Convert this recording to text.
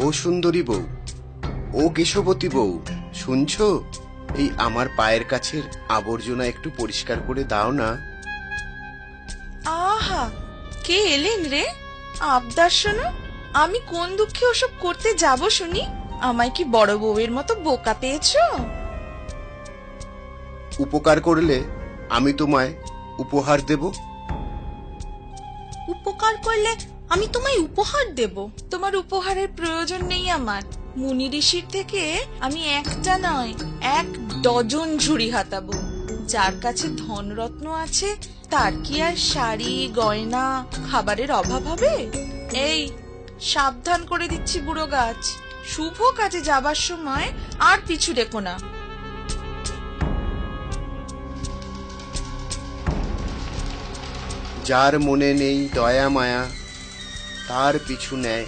ও সুন্দরী বউ, ও কেশবতী বউ, শুনছো? এই আমার পায়ের কাছের আবর্জনা একটু পরিষ্কার করে দাও না। আহা, কে এলেন রে? আবদার শোনো। আমি কোন দুঃখে ওসব করতে যাব শুনি? আমায় কি বড় বউয়ের মতো বোকা পেয়েছো? উপকার করলে আমি তোমায় উপহার দেব। উপকার করলে আমি তোমায় উপহার দেব? তোমার উপহারের প্রয়োজন নেই আমার। মুনি ঋষির থেকে আমি একটা নয়, 1 ডজন ঝুড়ি হাতাবো। যার কাছে ধনরত্ন আছে তার কি আর শাড়ি গয়না খাবারের অভাব হবে? এই, সাবধান করে দিচ্ছি বুড়ো গাছ, শুভ কাজে যাবার সময় আর পিছু রেখো না। যার মনে নেই দয়া মায়া, তার পিছু নেয়